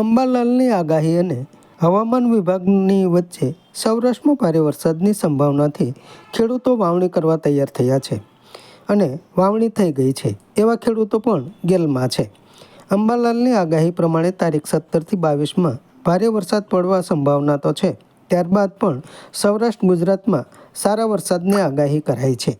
અંબાલાલની આગાહી અને હવામાન વિભાગની વચ્ચે સૌરાષ્ટ્રમાં ભારે વરસાદની સંભાવનાથી ખેડૂતો વાવણી કરવા તૈયાર થયા છે અને વાવણી થઈ ગઈ છે એવા ખેડૂતો પણ ગેલમાં છે. અંબાલાલની આગાહી પ્રમાણે તારીખ 17થી 22માં ભારે વરસાદ પડવા સંભાવના તો છે. ત્યારબાદ પણ સૌરાષ્ટ્ર ગુજરાતમાં સારા વરસાદની આગાહી કરાઈ છે.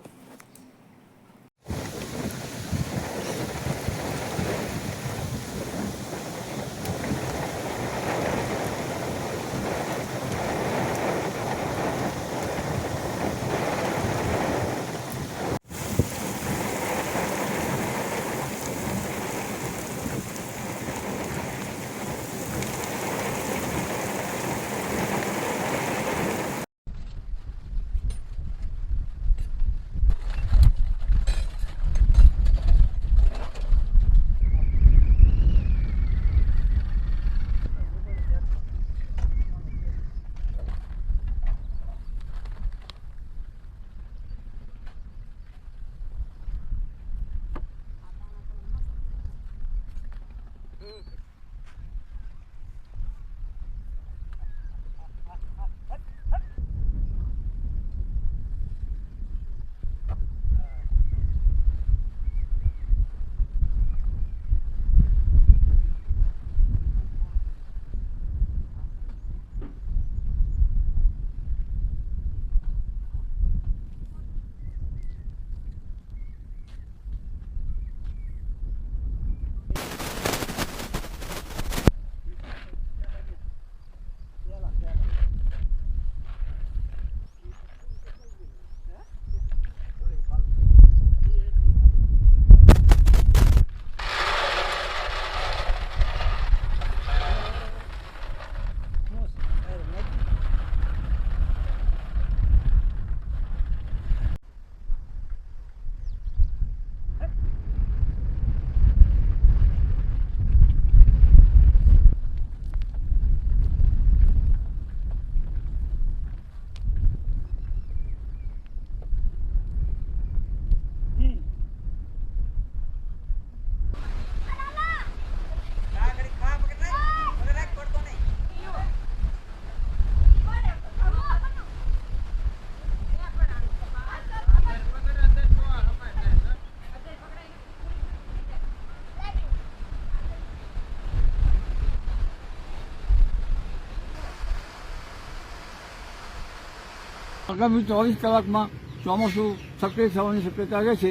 આગામી 24 કલાકમાં ચોમાસું સક્રિય થવાની શક્યતા રહે છે.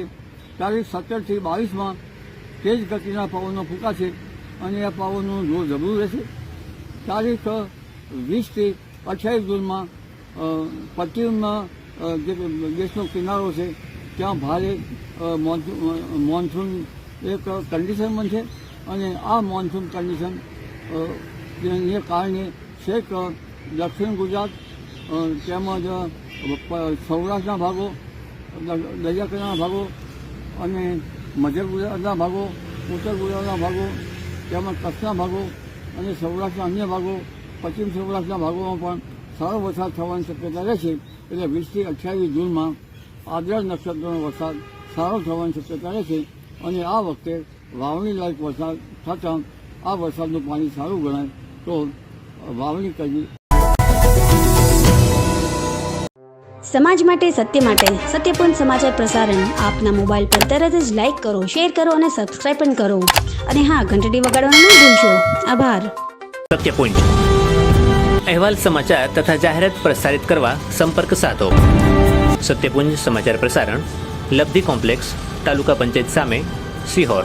તારીખ 17થી 22માં તેજ ગતિના પવનો ફૂંકાશે અને આ પવનનું જોર જબરું રહેશે. તારીખ 20થી 28 જૂનમાં પશ્ચિમમાં જે દેશનો કિનારો છે ત્યાં ભારે મોન્સૂન એક કન્ડિશન બનશે અને આ મોન્સૂન કન્ડિશન ને કારણે છેક દક્ષિણ ગુજરાત તેમજ સૌરાષ્ટ્રના ભાગો, દરિયાકિનારાના ભાગો અને મધ્ય ગુજરાતના ભાગો, ઉત્તર ગુજરાતના ભાગો તેમજ કચ્છના ભાગો અને સૌરાષ્ટ્રના અન્ય ભાગો, પશ્ચિમ સૌરાષ્ટ્રના ભાગોમાં પણ સારો વરસાદ થવાની શક્યતા રહેશે. એટલે 20થી 28 જૂનમાં આદ્રા નક્ષત્રનો વરસાદ સારો થવાની શક્યતા રહેશે અને આ વખતે વાવણી લાયક વરસાદ થતાં આ વરસાદનું પાણી સારું ગણાય તો વાવણી કરવી. સમાજ માટે, સત્યપૂર્ણ સમાચાર પ્રસારણ આપના મોબાઈલ પર તરત જ લાઈક કરો, શેર કરો અને સબસ્ક્રાઇબ પણ કરો. અને હા, ઘંટડી વગાડવાનું ન ભૂલશો. આભાર. સત્યપુંજ અહેવાલ, સમાચાર તથા જાહેરાત પ્રસારિત કરવા સંપર્ક સાધો. સત્યપુંજ સમાચાર પ્રસારણ, લબ્ધિ કોમ્પ્લેક્સ, તાલુકા પંચાયત સામે, સિહોર.